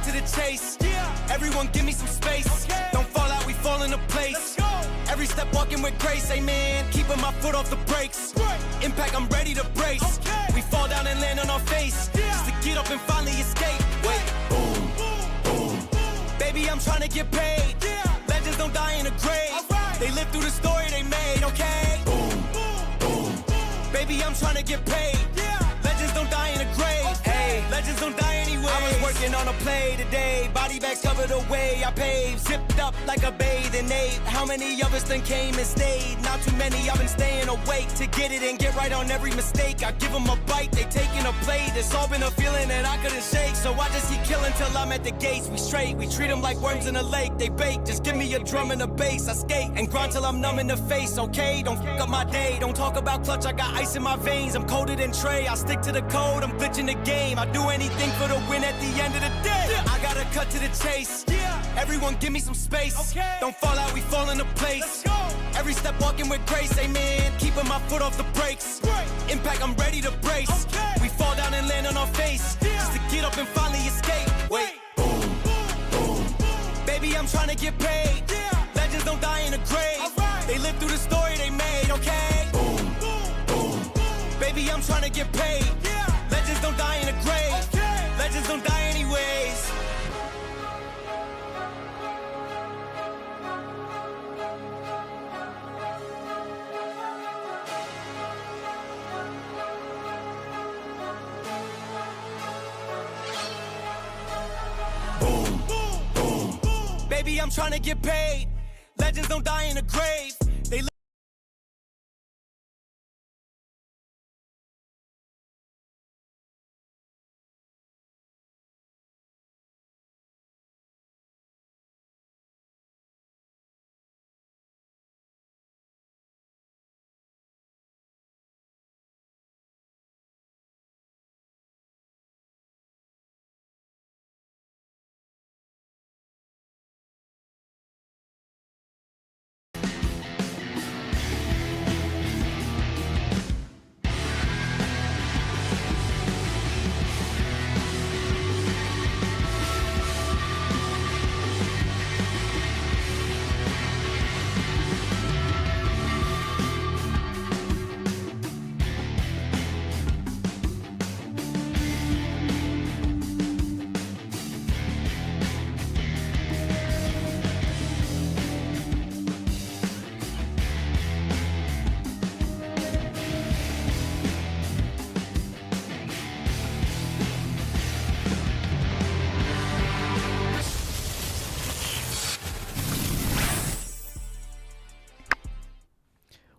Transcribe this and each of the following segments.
to the chase. Everyone give me some space. Don't fall out, we fall into place. Every step walking with grace, amen. Keeping my foot off the brakes. Impact, I'm ready to brace. We fall down and land on our face. Just to get up and finally escape. Wait, boom, boom. Baby, I'm trying to get paid. Legends don't die in a grave. They live through the story they made, okay? Boom, boom. Baby, I'm trying to get paid. Legends don't die in a grave. Hey, legends don't die anyway. I was working on a play today. Body bags covered away. I paved, zipped up like a bathing ape. How many of us then came and stayed? Not too many. I've been staying awake to get it and get right on every mistake. I give them a bite, they taking a plate. It's all been a feeling that I couldn't shake. So I just keep killing till I'm at the gates. We straight, we treat them like worms in a lake. They bake, just give me a drum and a bass. I skate and grind till I'm numb in the face, okay? Don't fuck up my day. Don't talk about clutch, I got ice in my veins. I'm colder than Trey, I stick to the code. I'm glitching the game. I do anything for the win at the end of the day. I gotta cut to the chase. Everyone give me some space. Don't fall out, we fall into place. Every step walking with grace, amen. Keeping my foot off the brakes. Impact, I'm ready to brace. We fall down and land on our face. Just to get up and finally escape. Wait, boom, boom. Baby, I'm trying to get paid. Legends don't die in a grave. They live through the story they made, okay? Boom, boom. Baby, I'm trying to get paid. Legends don't die in a grave. Legends don't die anyways. Boom, boom. Baby, I'm trying to get paid. Legends don't die in a grave. They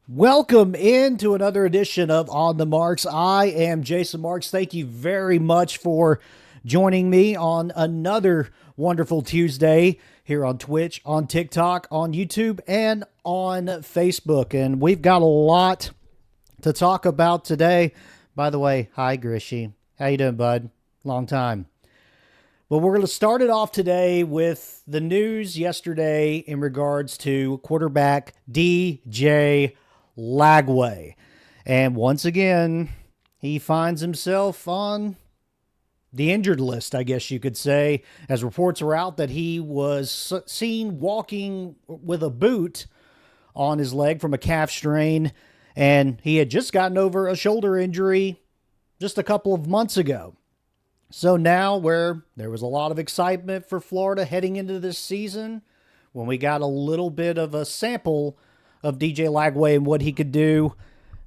Welcome into another edition of On the Marks. I am Jason Marks. Thank you very much for joining me on another wonderful Tuesday here on Twitch, on TikTok, on YouTube, and on Facebook. And we've got a lot to talk about today. By the way, hi Grishy. How you doing, bud? Long time. But we're going to start it off today with the news yesterday in regards to quarterback DJ Lagway. And once again, he finds himself on the injured list, I guess you could say, as reports are out that he was seen walking with a boot on his leg from a calf strain, and he had just gotten over a shoulder injury just a couple of months ago. So now, where there was a lot of excitement for Florida heading into this season, when we got a little bit of a sample of DJ Lagway and what he could do,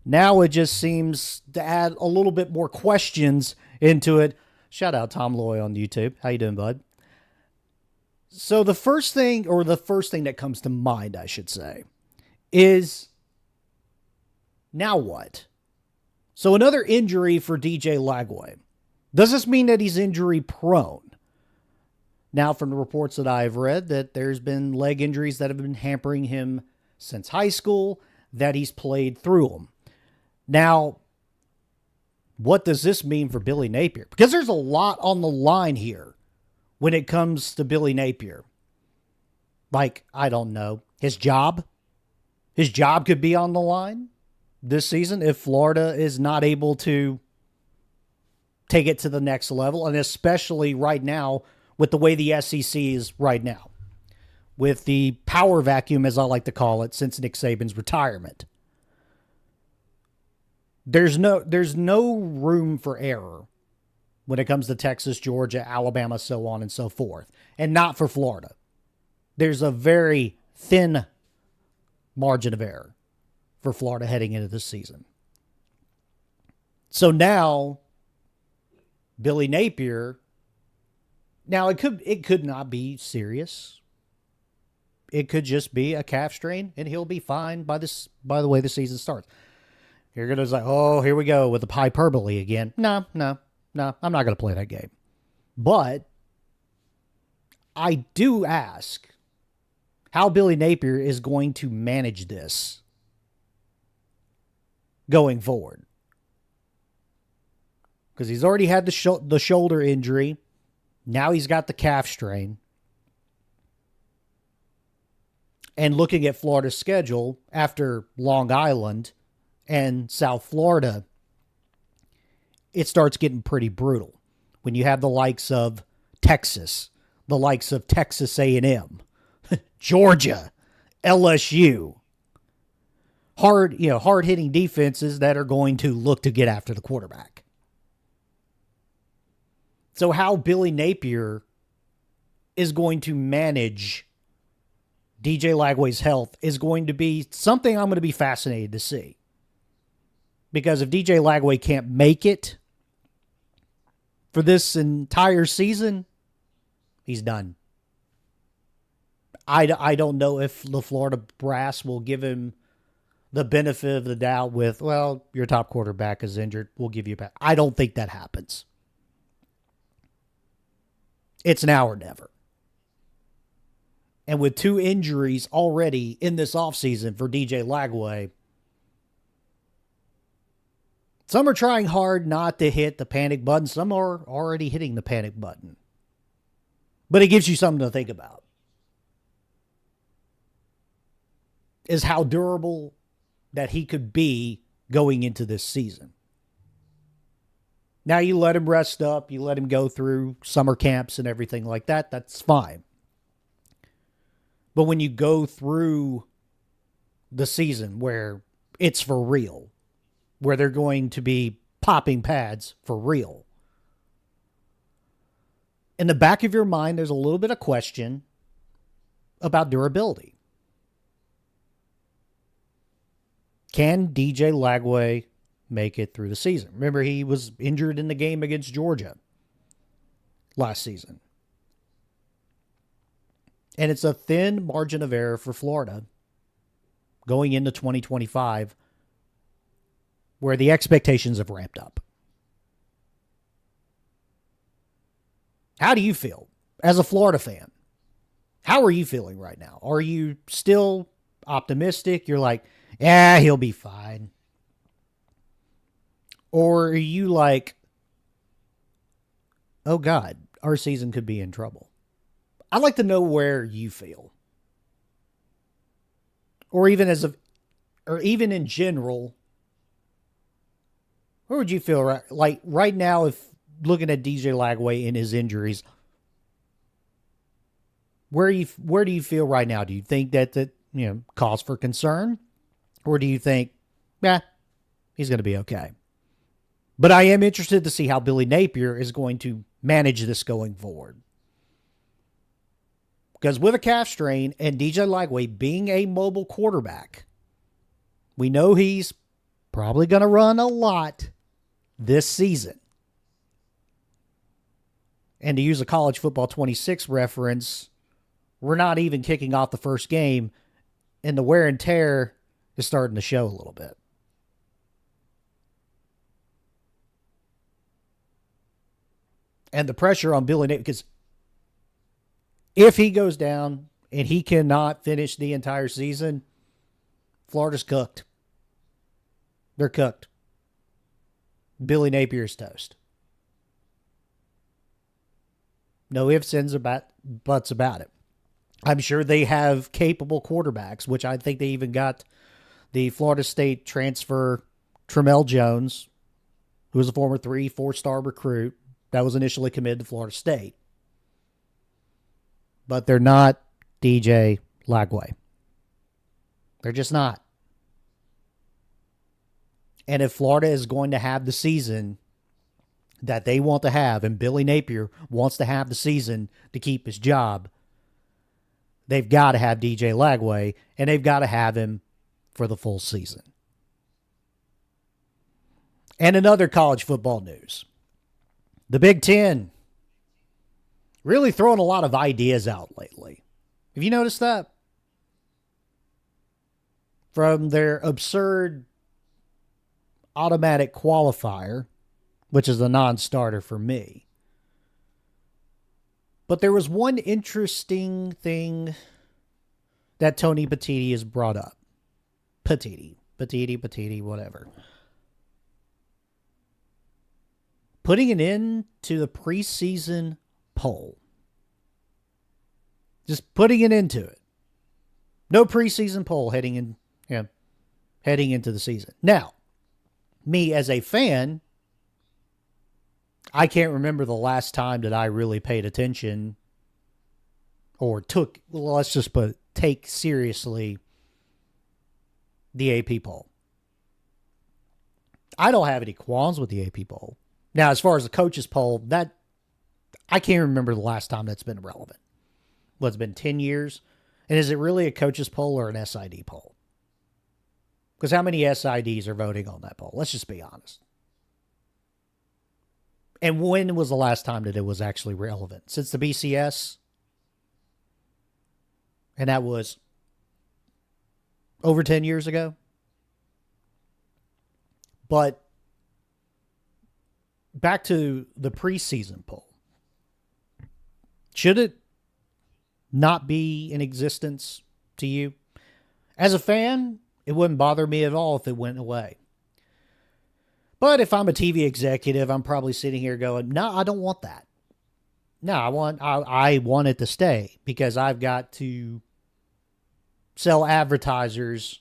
now it just seems to add a little bit more questions into it. Shout out Tom Loy on YouTube. How you doing, bud? So the first thing that comes to mind, I should say, is now what? So another injury for DJ Lagway. Does this mean that he's injury prone? Now, from the reports that I've read, that there's been leg injuries that have been hampering him since high school, that he's played through them. Now, what does this mean for Billy Napier? Because there's a lot on the line here when it comes to Billy Napier. Like, I don't know, his job? His job could be on the line this season if Florida is not able to take it to the next level, and especially right now with the way the SEC is right now, with the power vacuum, as I like to call it, since Nick Saban's retirement. There's no room for error when it comes to Texas, Georgia, Alabama, so on and so forth, and not for Florida. There's a very thin margin of error for Florida heading into this season. So now, Billy Napier, now it could not be serious. It could just be a calf strain, and he'll be fine by the way the season starts. You're going to say, oh, here we go with the hyperbole again. No, I'm not going to play that game. But I do ask how Billy Napier is going to manage this going forward. Because he's already had the shoulder injury. Now he's got the calf strain. And looking at Florida's schedule after Long Island and South Florida, it starts getting pretty brutal when you have the likes of Texas, the likes of Texas A&M, Georgia, LSU, hard-hitting defenses that are going to look to get after the quarterback. So how Billy Napier is going to manage DJ Lagway's health is going to be something I'm going to be fascinated to see. Because if DJ Lagway can't make it for this entire season, he's done. I don't know if the Florida brass will give him the benefit of the doubt with, well, your top quarterback is injured, we'll give you back. I don't think that happens. It's now or never. And with 2 injuries already in this offseason for DJ Lagway, some are trying hard not to hit the panic button. Some are already hitting the panic button. But it gives you something to think about. Is how durable that he could be going into this season. Now you let him rest up. You let him go through summer camps and everything like that. That's fine. But when you go through the season where it's for real, where they're going to be popping pads for real, in the back of your mind, there's a little bit of question about durability. Can DJ Lagway make it through the season? Remember, he was injured in the game against Georgia last season. And it's a thin margin of error for Florida going into 2025, where the expectations have ramped up. How do you feel as a Florida fan? How are you feeling right now? Are you still optimistic? You're like, yeah, he'll be fine. Or are you like, oh God, our season could be in trouble? I'd like to know where you feel. Or even even in general, where would you feel like right now if looking at DJ Lagway and his injuries? Where do you feel right now? Do you think that cause for concern? Or do you think, he's going to be okay? But I am interested to see how Billy Napier is going to manage this going forward. Because with a calf strain and DJ Lagway being a mobile quarterback, we know he's probably going to run a lot this season. And to use a college football 26 reference, we're not even kicking off the first game, and the wear and tear is starting to show a little bit. And the pressure on Billy Napier, because if he goes down and he cannot finish the entire season, Florida's cooked. They're cooked. Billy Napier's toast. No ifs, ands, or buts about it. I'm sure they have capable quarterbacks, which I think they even got the Florida State transfer Tramel Jones, who was a former 3-4-star recruit that was initially committed to Florida State. but they're not DJ Lagway. They're just not. And if Florida is going to have the season that they want to have, and Billy Napier wants to have the season to keep his job, they've got to have DJ Lagway, and they've got to have him for the full season. And another college football news. The Big Ten really throwing a lot of ideas out lately. Have you noticed that? From their absurd automatic qualifier, which is a non-starter for me. But there was one interesting thing that Tony Petitti has brought up. Petitti, whatever. Putting an end to the preseason poll. Just putting an end to it. No preseason poll heading into the season. Now, me as a fan, I can't remember the last time that I really paid attention or take seriously the AP poll. I don't have any qualms with the AP poll. Now, as far as the coaches poll, that I can't remember the last time that's been relevant. It's been 10 years? And is it really a coaches poll or an SID poll? Because how many SIDs are voting on that poll? Let's just be honest. And when was the last time that it was actually relevant? Since the BCS? And that was over 10 years ago? But back to the preseason poll. Should it not be in existence to you? As a fan, it wouldn't bother me at all if it went away. But if I'm a TV executive, I'm probably sitting here going, no, I don't want that. No, I want it to stay because I've got to sell advertisers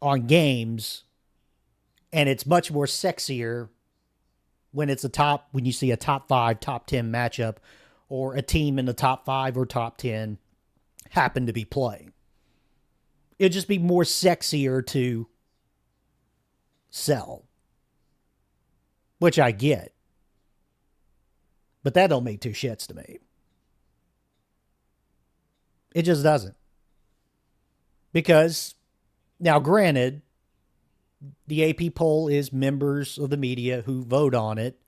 on games, and it's much more sexier when you see a top 5, top 10 matchup, or a team in the top 5 or top 10 happen to be playing. It'd just be more sexier to sell, which I get. But that don't make two shits to me. It just doesn't. Because, now granted, the AP poll is members of the media who vote on it.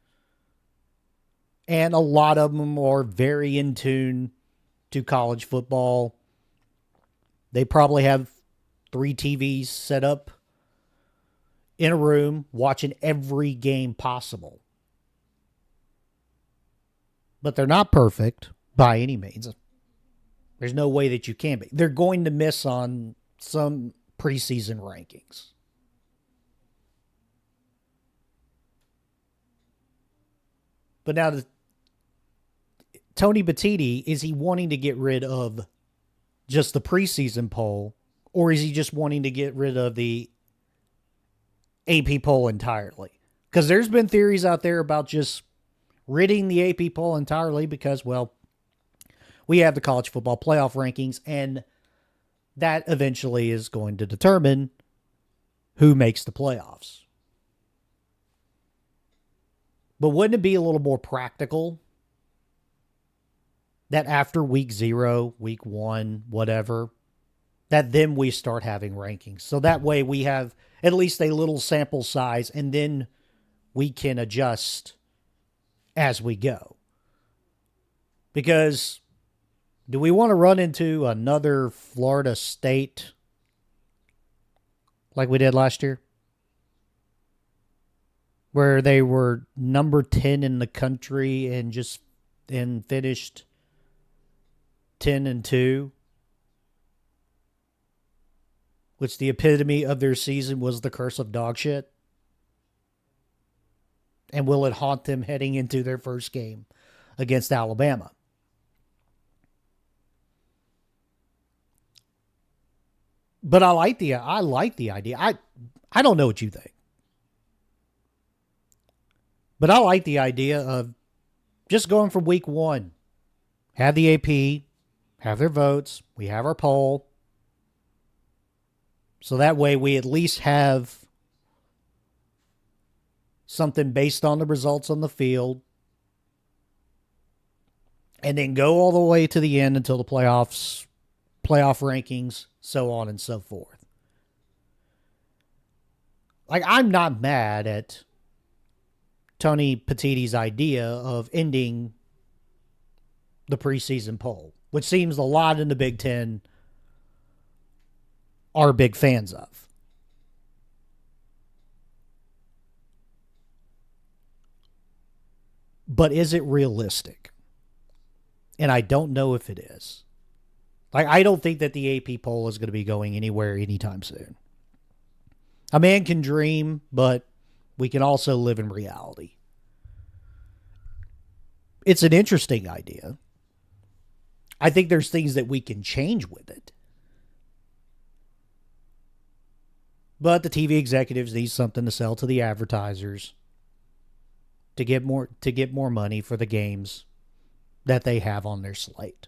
And a lot of them are very in tune to college football. They probably have 3 TVs set up in a room watching every game possible. But they're not perfect by any means. There's no way that you can be. They're going to miss on some preseason rankings. But now, Tony Petitti, is he wanting to get rid of just the preseason poll, or is he just wanting to get rid of the AP poll entirely? Because there's been theories out there about just ridding the AP poll entirely because, well, we have the college football playoff rankings, and that eventually is going to determine who makes the playoffs. But wouldn't it be a little more practical that after week 0, week 1, whatever, that then we start having rankings? So that way we have at least a little sample size, and then we can adjust as we go. Because do we want to run into another Florida State like we did last year? Where they were number 10 in the country and finished 10-2. Which the epitome of their season was the curse of dog shit. And will it haunt them heading into their first game against Alabama? But I like the idea. I don't know what you think. But I like the idea of just going from week 1, have the AP, have their votes, we have our poll. So that way we at least have something based on the results on the field. And then go all the way to the end until the playoff rankings, so on and so forth. Like, I'm not mad at Tony Petitti's idea of ending the preseason poll, which seems a lot in the Big Ten are big fans of. But is it realistic? And I don't know if it is. Like, I don't think that the AP poll is going to be going anywhere anytime soon. A man can dream, but we can also live in reality. It's an interesting idea. I think there's things that we can change with it. But the TV executives need something to sell to the advertisers to get more money for the games that they have on their slate.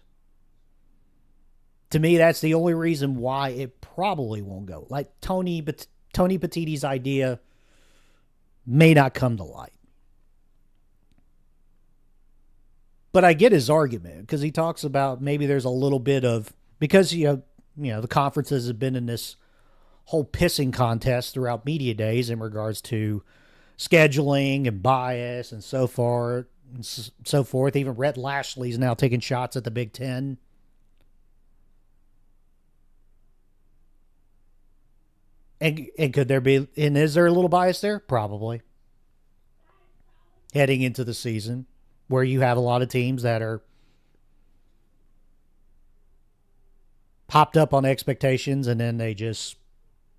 To me, that's the only reason why it probably won't go. Like Tony Petitti's idea may not come to light. But I get his argument because he talks about maybe there's a little bit of, because the conferences have been in this whole pissing contest throughout media days in regards to scheduling and bias and so forth. Even Rhett Lashley's now taking shots at the Big Ten. And could there be, and is there a little bias there? Probably. Heading into the season, where you have a lot of teams that are popped up on expectations and then they just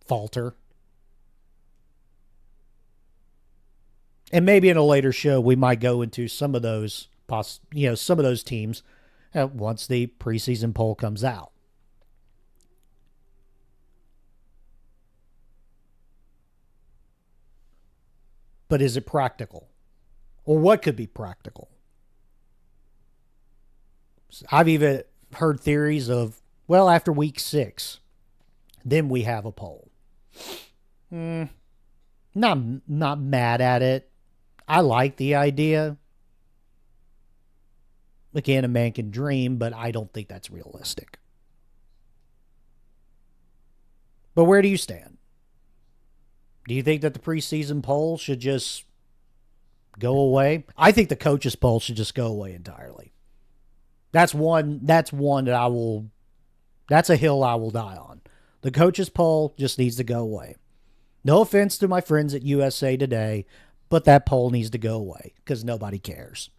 falter. And maybe in a later show, we might go into some of those, some of those teams once the preseason poll comes out. But is it practical? Or what could be practical? I've even heard theories of, well, after week 6, then we have a poll. Not mad at it. I like the idea. Again, a man can dream, but I don't think that's realistic. But where do you stand? Do you think that the preseason poll should just go away? I think the coaches poll should just go away entirely. That's one that that's a hill I will die on. The coaches poll just needs to go away. No offense to my friends at USA Today, but that poll needs to go away because nobody cares.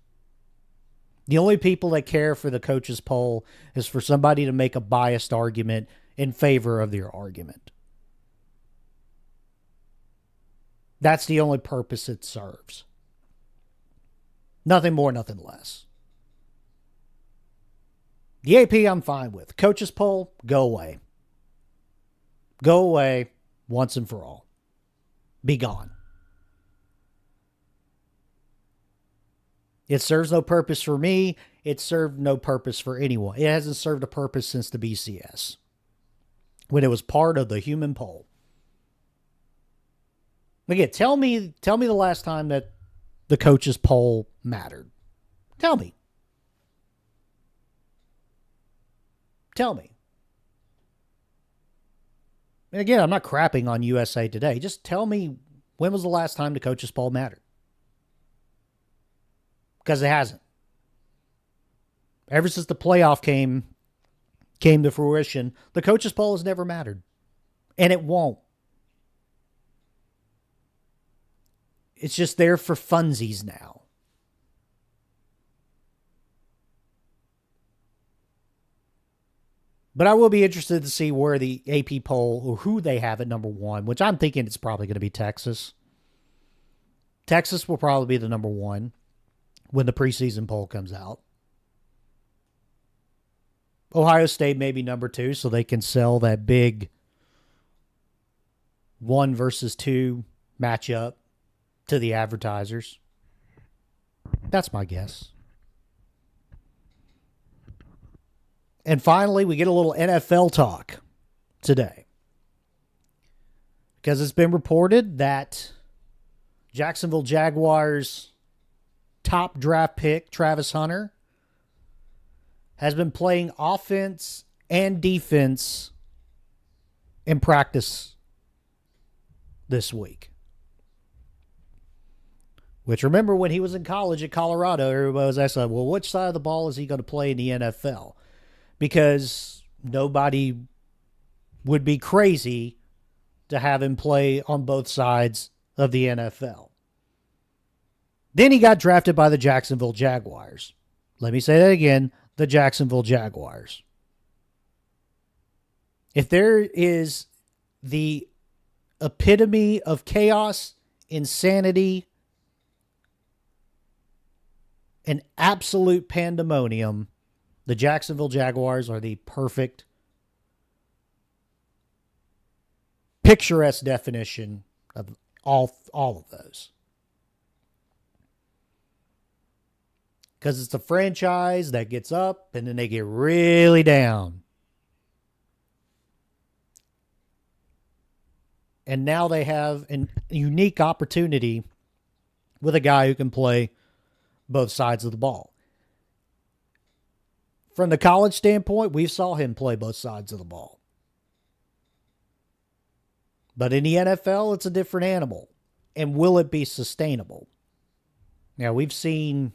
The only people that care for the coaches poll is for somebody to make a biased argument in favor of their argument. That's the only purpose it serves. Nothing more, nothing less. The AP I'm fine with. Coaches poll, go away. Go away once and for all. Be gone. It serves no purpose for me. It served no purpose for anyone. It hasn't served a purpose since the BCS, when it was part of the human poll. Again, tell me the last time that the coaches poll mattered. Tell me. Tell me. And again, I'm not crapping on USA Today. Just tell me, when was the last time the coaches poll mattered? Because it hasn't. Ever since the playoff came to fruition, the coaches poll has never mattered. And it won't. It's just there for funsies now. But I will be interested to see where the AP poll, or who they have at number 1, which I'm thinking it's probably going to be Texas. Texas will probably be the number 1 when the preseason poll comes out. Ohio State may be number 2, so they can sell that big 1 versus 2 matchup to the advertisers. That's my guess. And finally, we get a little NFL talk today. Because it's been reported that Jacksonville Jaguars top draft pick, Travis Hunter, has been playing offense and defense in practice this week. Which, remember, when he was in college at Colorado, everybody was asking, well, which side of the ball is he going to play in the NFL? Because nobody would be crazy to have him play on both sides of the NFL. Then he got drafted by the Jacksonville Jaguars. Let me say that again, the Jacksonville Jaguars. If there is the epitome of chaos, insanity, and absolute pandemonium, the Jacksonville Jaguars are the perfect, picturesque definition of all of those. Because it's a franchise that gets up and then they get really down. And now they have a unique opportunity with a guy who can play both sides of the ball. From the college standpoint, we saw him play both sides of the ball. But in the NFL, it's a different animal. And will it be sustainable? Now, we've seen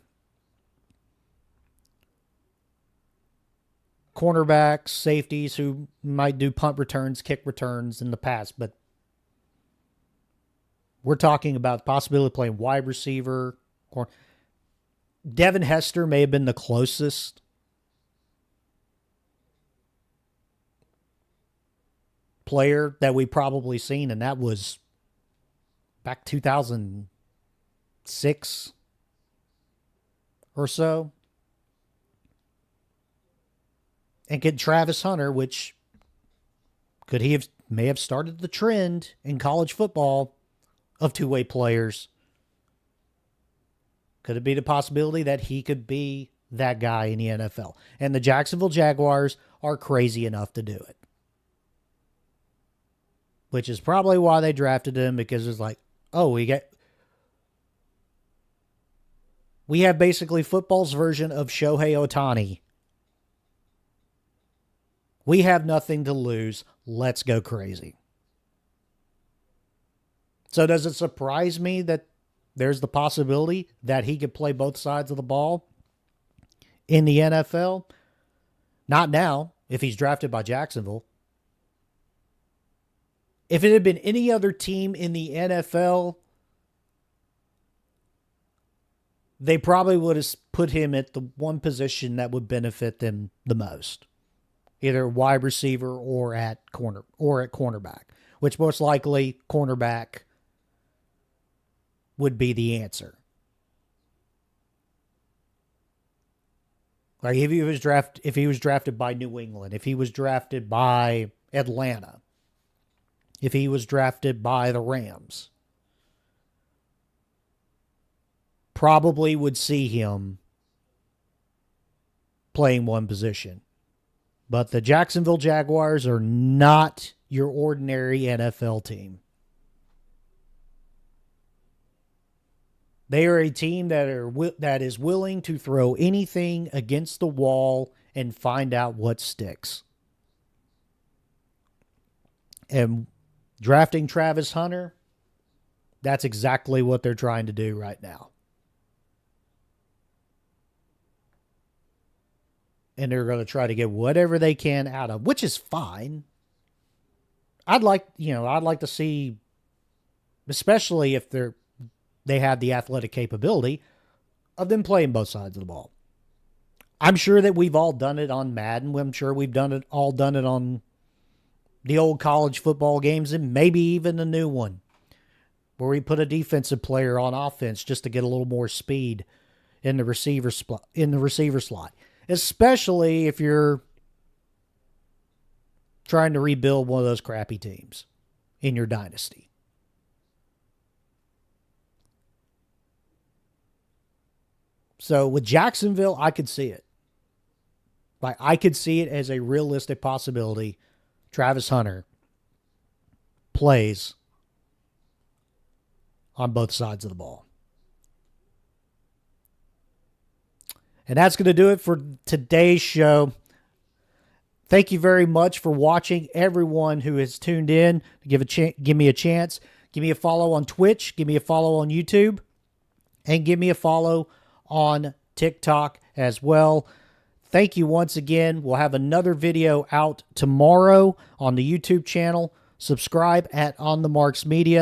cornerbacks, safeties who might do punt returns, kick returns in the past, but we're talking about the possibility of playing wide receiver. Devin Hester may have been the closest player that we probably seen, and that was back 2006 or so. And get Travis Hunter, which may have started the trend in college football of two-way players. Could it be the possibility that he could be that guy in the NFL? And the Jacksonville Jaguars are crazy enough to do it. Which is probably why they drafted him, because it's like, oh, we have basically football's version of Shohei Ohtani. We have nothing to lose. Let's go crazy. So does it surprise me that there's the possibility that he could play both sides of the ball in the NFL? Not now, if he's drafted by Jacksonville. If it had been any other team in the NFL, they probably would have put him at the one position that would benefit them the most. Either wide receiver or at cornerback, which most likely cornerback would be the answer. Like if he was drafted by New England, if he was drafted by Atlanta, if he was drafted by the Rams, probably would see him playing one position. But the Jacksonville Jaguars are not your ordinary NFL team. They are a team that is willing to throw anything against the wall and find out what sticks. And drafting Travis Hunter, that's exactly what they're trying to do right now. And they're going to try to get whatever they can out of, which is fine. I'd like to see, especially if they have the athletic capability of them playing both sides of the ball. I'm sure that we've all done it on Madden. I'm sure we've done it on the old college football games, and maybe even the new one, where we put a defensive player on offense just to get a little more speed in the receiver slot. Especially if you're trying to rebuild one of those crappy teams in your dynasty. So with Jacksonville, I could see it. Like, I could see it as a realistic possibility. Travis Hunter plays on both sides of the ball. And that's going to do it for today's show. Thank you very much for watching. Everyone who has tuned in, give me a chance. Give me a follow on Twitch. Give me a follow on YouTube. And give me a follow on TikTok as well. Thank you once again. We'll have another video out tomorrow on the YouTube channel. Subscribe at On The Marks Media.